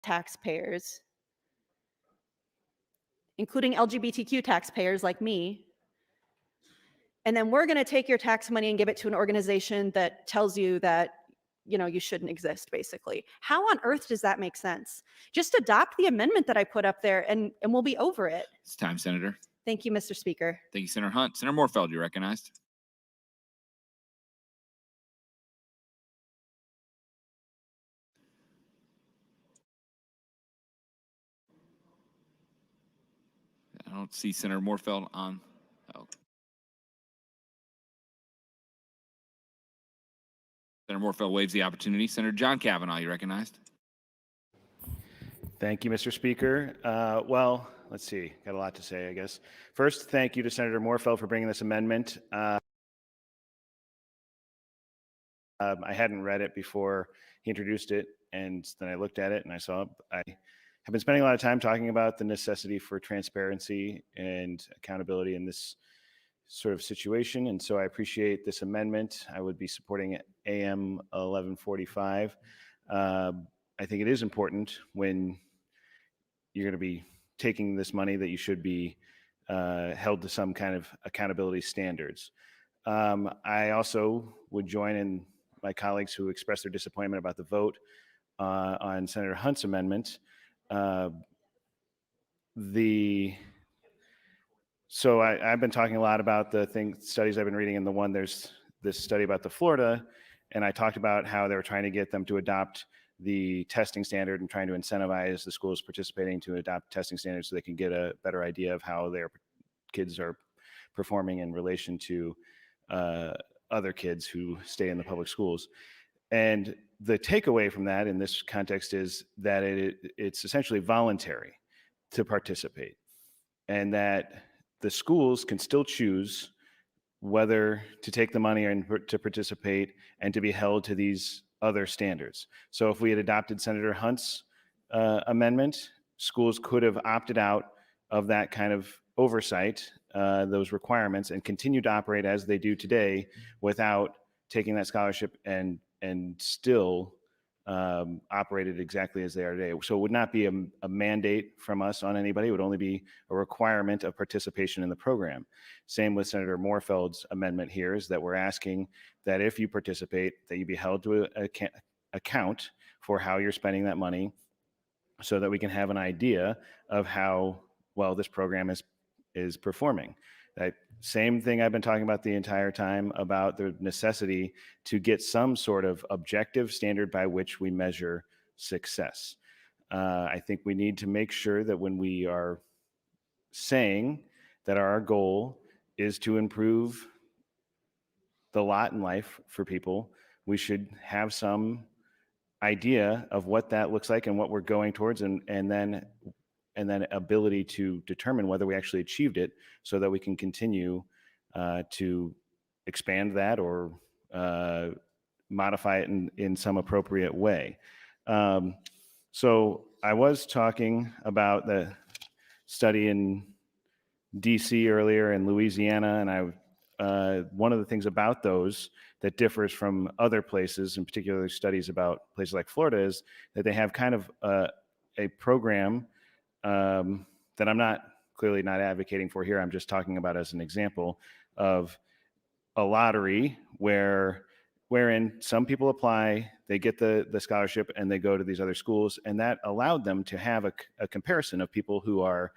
taxpayers, including LGBTQ taxpayers like me, and then we're going to take your tax money and give it to an organization that tells you that you shouldn't exist, basically. How on earth does that make sense? Just adopt the amendment that I put up there and we'll be over it. It's time, Senator. Thank you, Mr. Speaker. Thank you, Senator Hunt. Senator Moorfeld, you're recognized. I don't see Senator Moorfeld on. Oh. Senator Moorfeld waives the opportunity. Senator John Kavanaugh, you're recognized. Thank you, Mr. Speaker. Well, let's see. Got a lot to say, I guess. First, thank you to Senator Moorfeld for bringing this amendment. I hadn't read it before he introduced it, and then I looked at it and I saw I have been spending a lot of time talking about the necessity for transparency and accountability in this sort of situation, and so I appreciate this amendment. I would be supporting AM 1145. I think it is important when you're going to be taking this money that you should be held to some kind of accountability standards. I also would join in my colleagues who expressed their disappointment about the vote on Senator Hunt's amendment. So I've been talking a lot about the studies I've been reading, and there's this study about the Florida, and I talked about how they were trying to get them to adopt the testing standard and trying to incentivize the schools participating to adopt testing standards so they can get a better idea of how their kids are performing in relation to other kids who stay in the public schools. And the takeaway from that in this context is that it's essentially voluntary to participate, and that the schools can still choose whether to take the money and to participate and to be held to these other standards. So if we had adopted Senator Hunt's amendment, schools could have opted out of that kind of oversight, those requirements, and continue to operate as they do today without taking that scholarship and still operated exactly as they are today. So it would not be a mandate from us on anybody. It would only be a requirement of participation in the program. Same with Senator Moorfeld's amendment here, is that we're asking that if you participate, that you be held to account for how you're spending that money so that we can have an idea of how well this program is performing. That same thing I've been talking about the entire time about the necessity to get some sort of objective standard by which we measure success. I think we need to make sure that when we are saying that our goal is to improve the lot in life for people, we should have some idea of what that looks like and what we're going towards, and then ability to determine whether we actually achieved it so that we can continue to expand that or modify it in some appropriate way. So I was talking about the study in DC earlier in Louisiana, and one of the things about those that differs from other places, in particular studies about places like Florida, is that they have kind of a program that I'm clearly not advocating for here. I'm just talking about as an example of a lottery wherein some people apply, they get the scholarship, and they go to these other schools, and that allowed them to have a comparison of people who are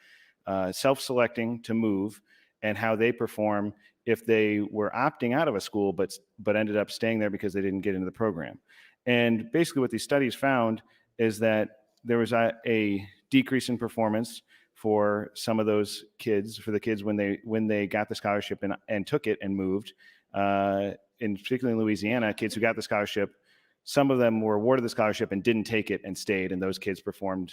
self-selecting to move and how they perform if they were opting out of a school but ended up staying there because they didn't get into the program. And basically what these studies found is that there was a decrease in performance for some of those kids, for the kids when they got the scholarship and took it and moved. Particularly in Louisiana, kids who got the scholarship, some of them were awarded the scholarship and didn't take it and stayed, and those kids performed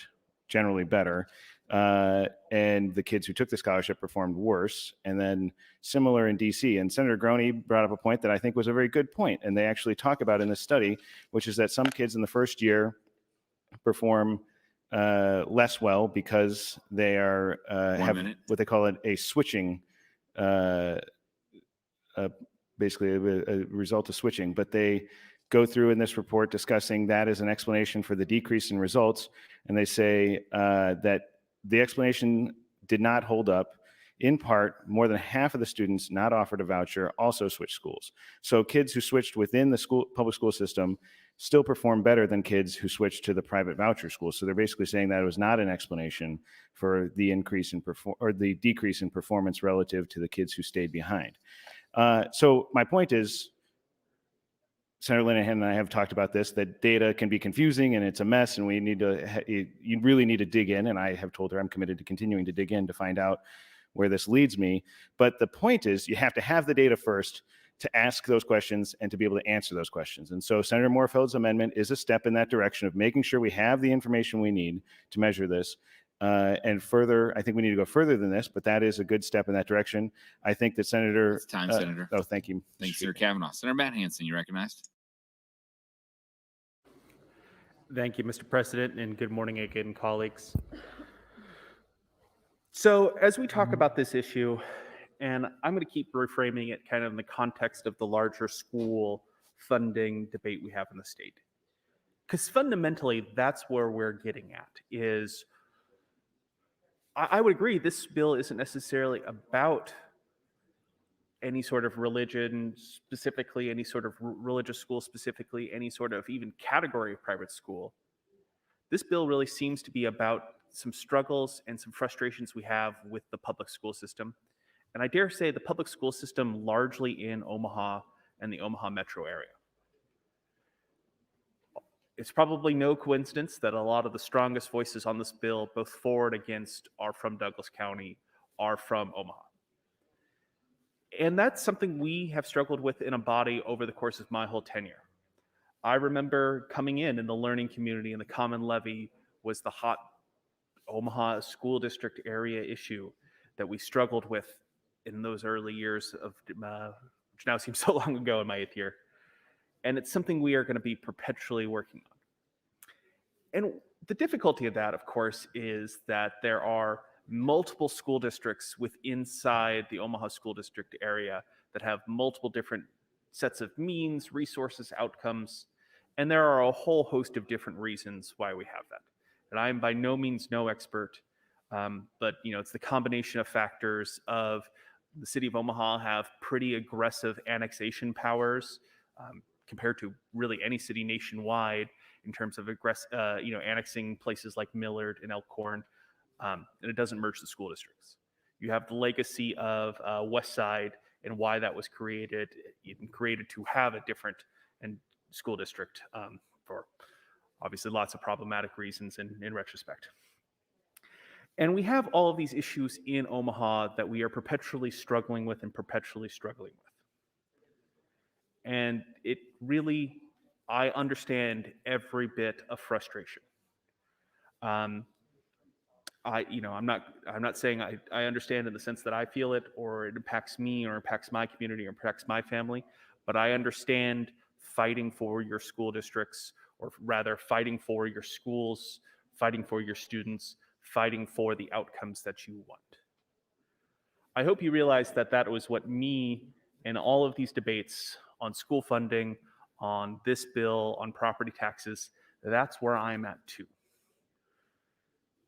generally better. And the kids who took the scholarship performed worse. And then similar in DC. And Senator Groney brought up a point that I think was a very good point, and they actually talk about in this study, which is that some kids in the first year perform less well because they are have what they call a switching, basically a result of switching, but they go through in this report discussing that as an explanation for the decrease in results. And they say that the explanation did not hold up. In part, more than half of the students not offered a voucher also switched schools. So kids who switched within the public school system still perform better than kids who switched to the private voucher schools. So they're basically saying that it was not an explanation for the increase in the decrease in performance relative to the kids who stayed behind. So my point is, Senator Linehan and I have talked about this, that data can be confusing and it's a mess, and you really need to dig in. And I have told her I'm committed to continuing to dig in to find out where this leads me. But the point is, you have to have the data first to ask those questions and to be able to answer those questions. And so Senator Moorfeld's amendment is a step in that direction of making sure we have the information we need to measure this. And further, I think we need to go further than this, but that is a good step in that direction. I think that Senator... It's time, Senator. Oh, thank you. Thanks, Senator Kavanaugh. Senator Matt Hansen, you recognized. Thank you, Mr. President, and good morning again, colleagues. So as we talk about this issue, and I'm going to keep reframing it kind of in the context of the larger school funding debate we have in the state. Because fundamentally, that's where we're getting at, is I would agree this bill isn't necessarily about any sort of religion specifically, any sort of religious school specifically, any sort of even category of private school. This bill really seems to be about some struggles and some frustrations we have with the public school system. And I dare say the public school system largely in Omaha and the Omaha metro area. It's probably no coincidence that a lot of the strongest voices on this bill, both for and against, are from Douglas County, are from Omaha. And that's something we have struggled with in a body over the course of my whole tenure. I remember coming in the learning community, and the common levy was the hot Omaha school district area issue that we struggled with in those early years of, which now seems so long ago in my 8th year. And it's something we are going to be perpetually working on. And the difficulty of that, of course, is that there are multiple school districts inside the Omaha school district area that have multiple different sets of means, resources, outcomes, and there are a whole host of different reasons why we have that. And I am by no means no expert, but it's the combination of factors of the city of Omaha have pretty aggressive annexation powers compared to really any city nationwide in terms of annexing places like Millard and Elkhorn, and it doesn't merge the school districts. You have the legacy of West Side and why that was created to have a different school district for obviously lots of problematic reasons in retrospect. And we have all of these issues in Omaha that we are perpetually struggling with. And it really, I understand every bit of frustration. I'm not saying I understand in the sense that I feel it or it impacts me or impacts my community or impacts my family, but I understand fighting for your school districts, or rather fighting for your schools, fighting for your students, fighting for the outcomes that you want. I hope you realize that was what me and all of these debates on school funding, on this bill, on property taxes, that's where I'm at too.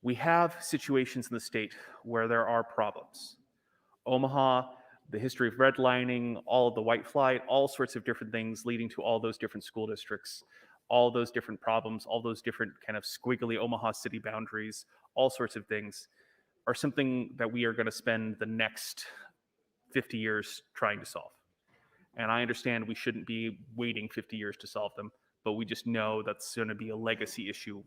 We have situations in the state where there are problems. Omaha, the history of redlining, all of the white flight, all sorts of different things leading to all those different school districts, all those different problems, all those different kind of squiggly Omaha city boundaries, all sorts of things are something that we are going to spend the next 50 years trying to solve. And I understand we shouldn't be waiting 50 years to solve them, but we just know that's going to be a legacy issue.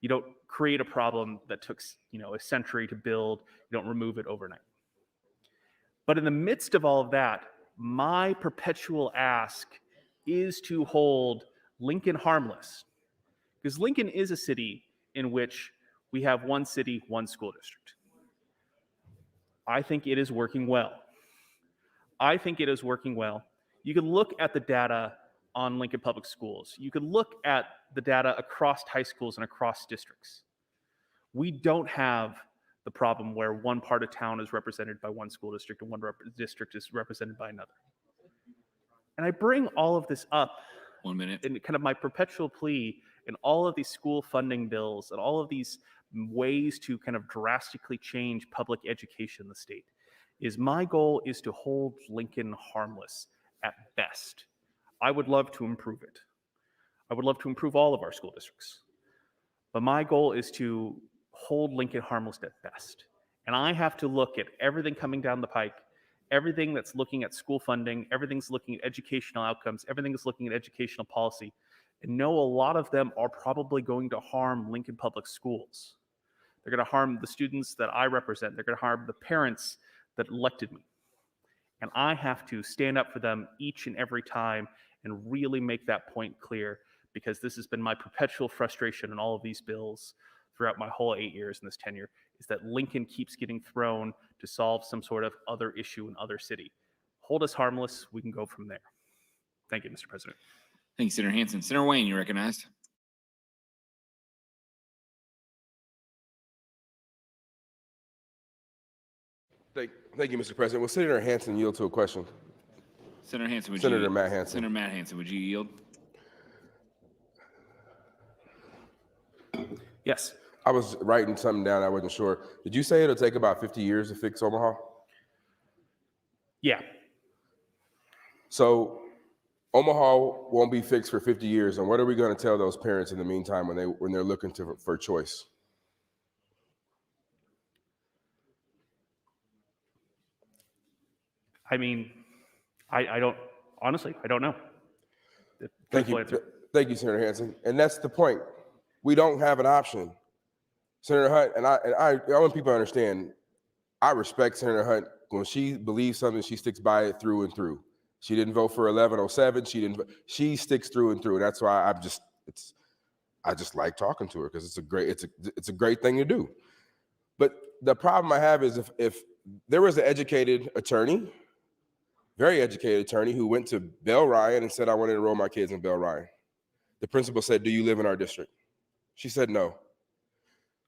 You don't create a problem that took a century to build, you don't remove it overnight. But in the midst of all of that, my perpetual ask is to hold Lincoln harmless. Because Lincoln is a city in which we have one city, one school district. I think it is working well. You can look at the data on Lincoln Public Schools. You can look at the data across high schools and across districts. We don't have the problem where one part of town is represented by one school district and one district is represented by another. And I bring all of this up 1 minute. and kind of my perpetual plea in all of these school funding bills and all of these ways to kind of drastically change public education in the state is my goal is to hold Lincoln harmless at best. I would love to improve it. I would love to improve all of our school districts. But my goal is to hold Lincoln harmless at best. And I have to look at everything coming down the pike, everything that's looking at school funding, everything's looking at educational outcomes, everything is looking at educational policy, and know a lot of them are probably going to harm Lincoln Public Schools. They're going to harm the students that I represent. They're going to harm the parents that elected me. And I have to stand up for them each and every time and really make that point clear, because this has been my perpetual frustration in all of these bills throughout my whole 8 years in this tenure, is that Lincoln keeps getting thrown to solve some sort of other issue in other city. Hold us harmless, we can go from there. Thank you, Mr. President. Thank you, Senator Hansen. Senator Wayne, you're recognized. Thank you, Mr. President. Will Senator Hansen yield to a question? Senator Hansen, would Senator you? Matt Hansen. Senator Matt Hansen, would you yield? Yes. I was writing something down. I wasn't sure. Did you say it'll take about 50 years to fix Omaha? Yeah. So Omaha won't be fixed for 50 years. And what are we going to tell those parents in the meantime when they're looking for choice? I mean, I don't, honestly, I don't know. Thank you. Answer. Thank you, Senator Hansen. And that's the point. We don't have an option. Senator Hunt, and I want people to understand, I respect Senator Hunt. When she believes something, she sticks by it through and through. She didn't vote for 1107. She sticks through and through. And that's why I just like talking to her, because it's a great thing to do. But the problem I have is if there was an educated attorney, very educated attorney, who went to Bell Ryan and said, I want to enroll my kids in Bell Ryan. The principal said, do you live in our district? She said, no.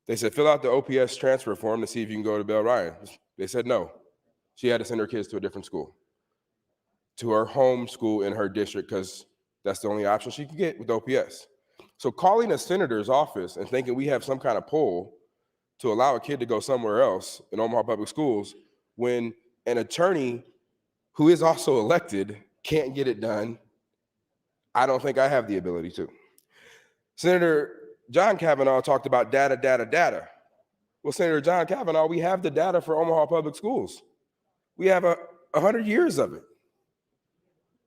They said, fill out the OPS transfer form to see if you can go to Bell Ryan. They said no. She had to send her kids to a different school, to her home school in her district, because that's the only option she could get with OPS. So calling a senator's office and thinking we have some kind of pull to allow a kid to go somewhere else in Omaha Public Schools, when an attorney who is also elected can't get it done, I don't think I have the ability to. Senator John Kavanaugh talked about data. Well, Senator John Kavanaugh, we have the data for Omaha Public Schools. We have 100 years of it,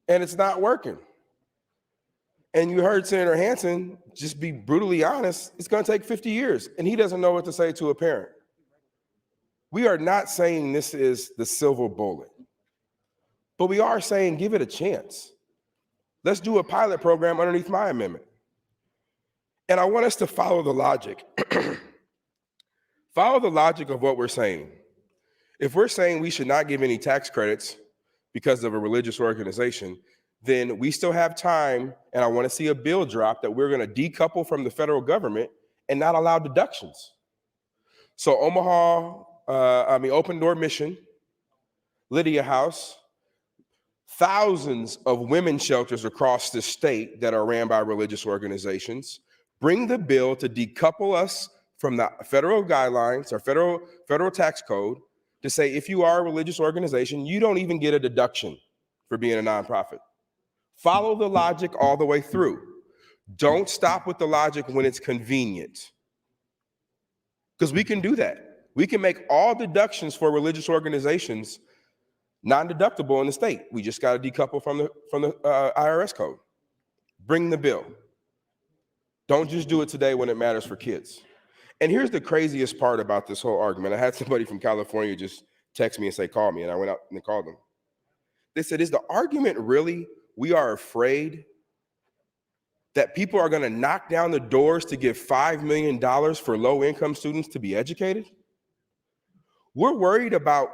and it's not working. And you heard Senator Hansen just be brutally honest, it's going to take 50 years, and he doesn't know what to say to a parent. We are not saying this is the silver bullet, but we are saying give it a chance. Let's do a pilot program underneath my amendment. And I want us to follow the logic. Follow the logic of what we're saying. If we're saying we should not give any tax credits because of a religious organization, then we still have time, and I want to see a bill drop that we're going to decouple from the federal government and not allow deductions. So Open Door Mission, Lydia House, thousands of women's shelters across the state that are ran by religious organizations, bring the bill to decouple us from the federal guidelines or federal tax code to say if you are a religious organization, you don't even get a deduction for being a nonprofit. Follow the logic all the way through. Don't stop with the logic when it's convenient, because we can do that. We can make all deductions for religious organizations non-deductible in the state. We just got to decouple from the IRS code. Bring the bill. Don't just do it today when it matters for kids. And here's the craziest part about this whole argument. I had somebody from California just text me and say, call me, and I went out and called them. They said, is the argument really we are afraid that people are going to knock down the doors to give $5 million for low-income students to be educated? We're worried about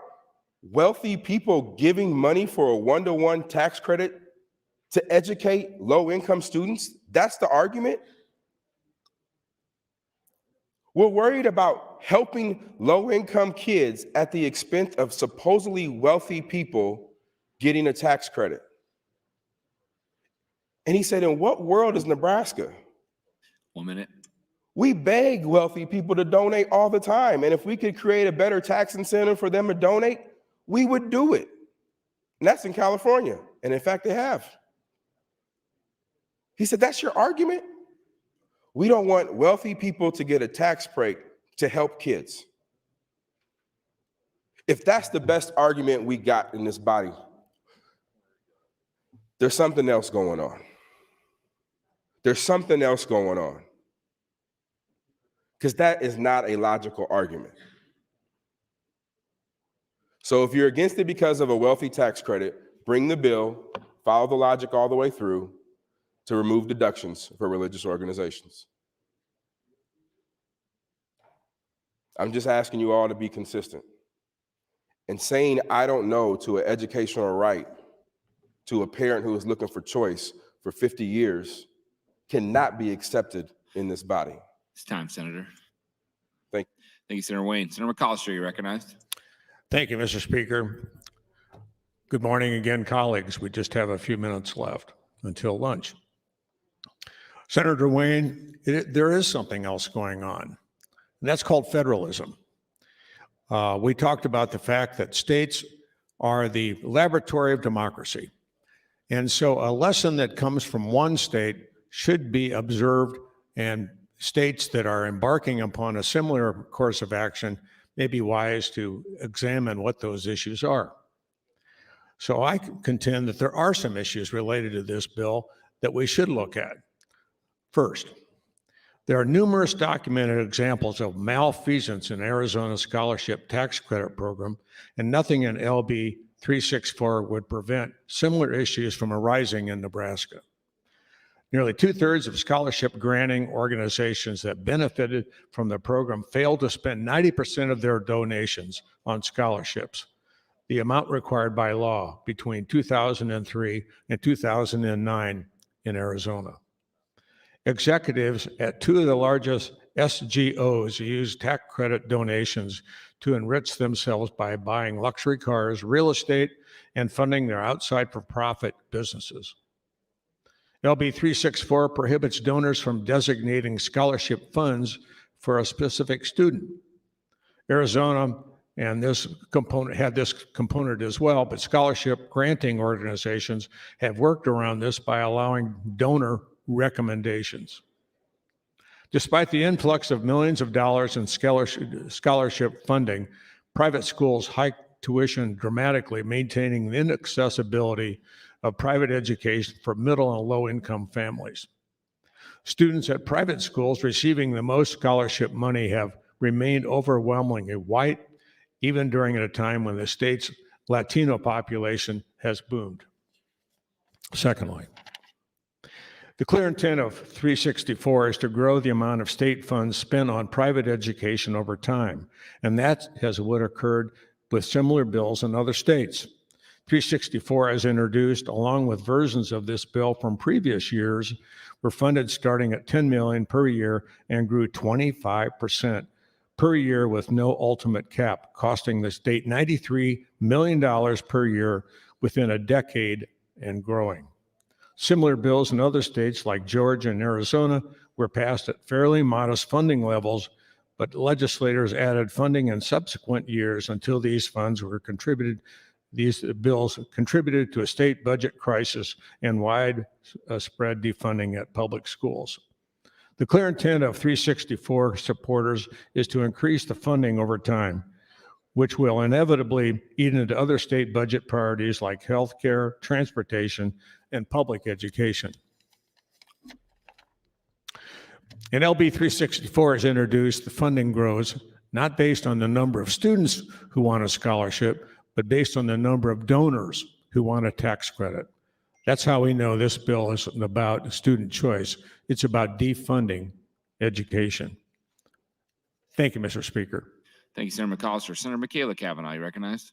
wealthy people giving money for a one-to-one tax credit to educate low-income students? That's the argument? We're worried about helping low-income kids at the expense of supposedly wealthy people getting a tax credit. And he said, in what world is Nebraska? 1 minute. We beg wealthy people to donate all the time. And if we could create a better tax incentive for them to donate, we would do it. And that's in California. And in fact, they have. He said, that's your argument? We don't want wealthy people to get a tax break to help kids. If that's the best argument we got in this body, there's something else going on. There's something else going on. Because that is not a logical argument. So if you're against it because of a wealthy tax credit, bring the bill, follow the logic all the way through to remove deductions for religious organizations. I'm just asking you all to be consistent. And saying I don't know to an educational right to a parent who is looking for choice for 50 years cannot be accepted in this body. It's time, Senator. Thank you. Thank you, Senator Wayne. Senator McAllister, you're recognized. Thank you, Mr. Speaker. Good morning again, colleagues. We just have a few minutes left until lunch. Senator Wayne, there is something else going on, and that's called federalism. We talked about the fact that states are the laboratory of democracy. And so a lesson that comes from one state should be observed, and states that are embarking upon a similar course of action may be wise to examine what those issues are. So I contend that there are some issues related to this bill that we should look at. First, there are numerous documented examples of malfeasance in Arizona's scholarship tax credit program, and nothing in LB 364 would prevent similar issues from arising in Nebraska. Nearly 2/3 of scholarship granting organizations that benefited from the program failed to spend 90% of their donations on scholarships, the amount required by law between 2003 and 2009 in Arizona. Executives at two of the largest SGOs used tax credit donations to enrich themselves by buying luxury cars, real estate, and funding their outside for-profit businesses. LB 364 prohibits donors from designating scholarship funds for a specific student. Arizona, and this component had this component as well, but scholarship granting organizations have worked around this by allowing donor recommendations. Despite the influx of millions of dollars in scholarship funding, private schools hiked tuition dramatically, maintaining the inaccessibility of private education for middle and low-income families. Students at private schools receiving the most scholarship money have remained overwhelmingly white, even during a time when the state's Latino population has boomed. Secondly, the clear intent of 364 is to grow the amount of state funds spent on private education over time, and that has what occurred with similar bills in other states. 364 has introduced, along with versions of this bill from previous years, were funded starting at $10 million per year and grew 25% per year with no ultimate cap, costing the state $93 million per year within a decade and growing. Similar bills in other states like Georgia and Arizona were passed at fairly modest funding levels, but legislators added funding in subsequent years until these funds were contributed. These bills contributed to a state budget crisis and widespread defunding at public schools. The clear intent of 364 supporters is to increase the funding over time, which will inevitably eat into other state budget priorities like healthcare, transportation, and public education. In LB 364 is introduced, the funding grows not based on the number of students who want a scholarship, but based on the number of donors who want a tax credit. That's how we know this bill isn't about student choice. It's about defunding education. Thank you, Mr. Speaker. Thank you, Senator McAllister. Senator Michaela Cavanaugh, you recognized.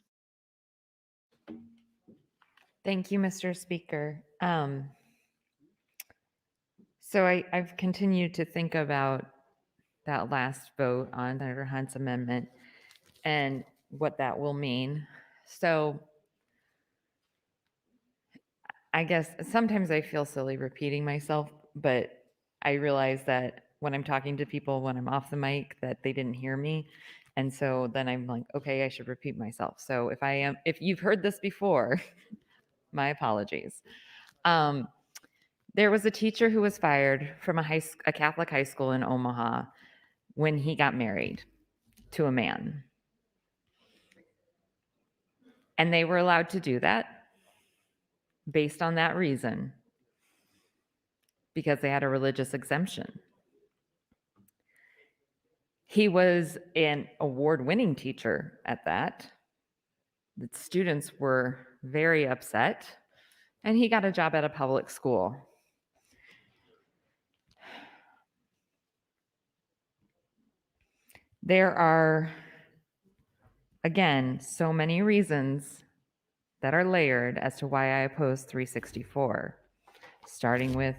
Thank you, Mr. Speaker. So I've continued to think about that last vote on Senator Hunt's amendment and what that will mean. So I guess sometimes I feel silly repeating myself, but I realize that when I'm talking to people, when I'm off the mic, that they didn't hear me. And so then I'm like, okay, I should repeat myself. So if you've heard this before, my apologies. There was a teacher who was fired from a Catholic high school in Omaha when he got married to a man. And they were allowed to do that based on that reason, because they had a religious exemption. He was an award-winning teacher at that. The students were very upset, and he got a job at a public school. There are, again, so many reasons that are layered as to why I oppose 364, starting with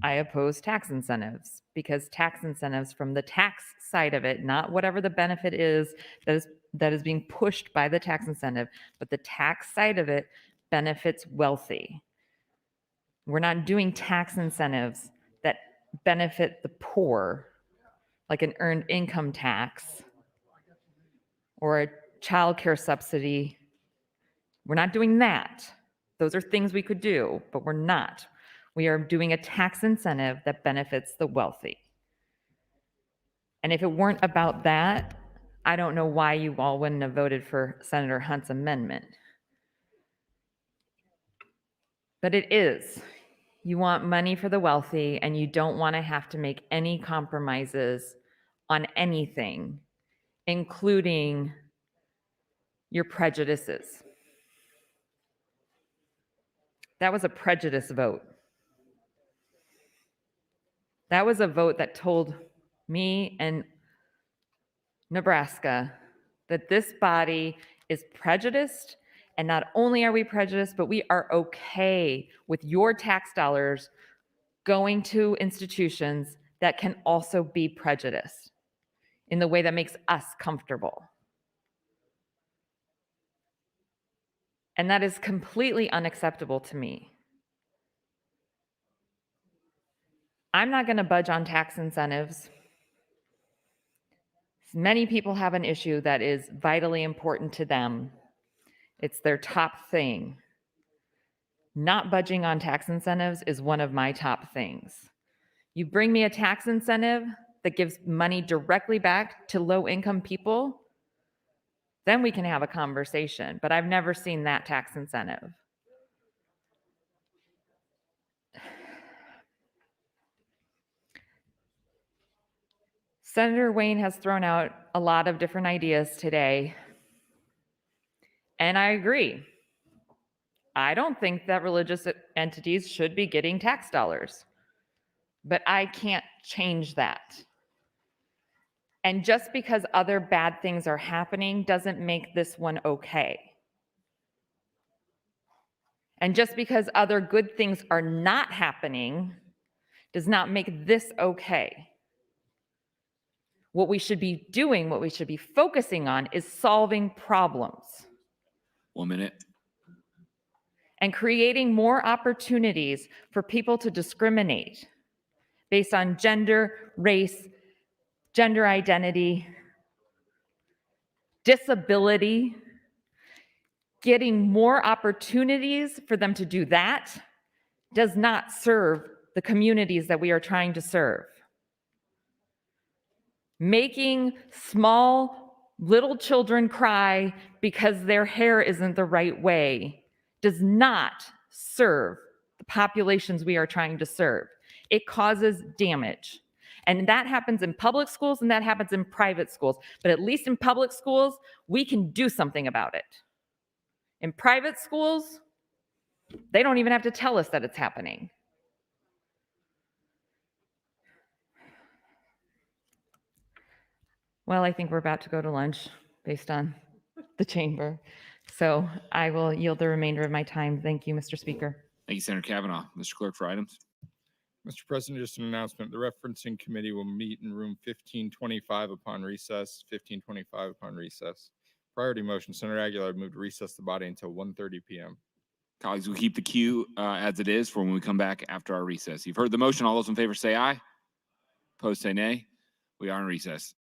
I oppose tax incentives, because tax incentives from the tax side of it, not whatever the benefit is that is being pushed by the tax incentive, but the tax side of it benefits wealthy. We're not doing tax incentives that benefit the poor, like an earned income tax or a child care subsidy. We're not doing that. Those are things we could do, but we're not. We are doing a tax incentive that benefits the wealthy. And if it weren't about that, I don't know why you all wouldn't have voted for Senator Hunt's amendment. But it is. You want money for the wealthy, and you don't want to have to make any compromises on anything, including your prejudices. That was a prejudice vote. That was a vote that told me and Nebraska that this body is prejudiced, and not only are we prejudiced, but we are okay with your tax dollars going to institutions that can also be prejudiced in the way that makes us comfortable. And that is completely unacceptable to me. I'm not going to budge on tax incentives. Many people have an issue that is vitally important to them. It's their top thing. Not budging on tax incentives is one of my top things. You bring me a tax incentive that gives money directly back to low-income people, then we can have a conversation. But I've never seen that tax incentive. Senator Wayne has thrown out a lot of different ideas today, and I agree. I don't think that religious entities should be getting tax dollars, but I can't change that. And just because other bad things are happening doesn't make this one okay. And just because other good things are not happening does not make this okay. What we should be doing, what we should be focusing on, is solving problems 1 minute. and creating more opportunities for people to discriminate based on gender, race, gender identity, disability. Getting more opportunities for them to do that does not serve the communities that we are trying to serve. Making small little children cry because their hair isn't the right way does not serve the populations we are trying to serve. It causes damage. And that happens in public schools and that happens in private schools. But at least in public schools, we can do something about it. In private schools, they don't even have to tell us that it's happening. Well, I think we're about to go to lunch based on the chamber. So I will yield the remainder of my time. Thank you, Mr. Speaker. Thank you, Senator Kavanaugh. Mr. Clerk for items. Mr. President, just an announcement. The referencing committee will meet in room 1525 upon recess, 1525 upon recess. Priority motion, Senator Aguilar moved to recess the body until 1:30 p.m. Colleagues, we'll keep the queue as it is for when we come back after our recess. You've heard the motion. All those in favor say aye. Opposed say nay. We are in recess.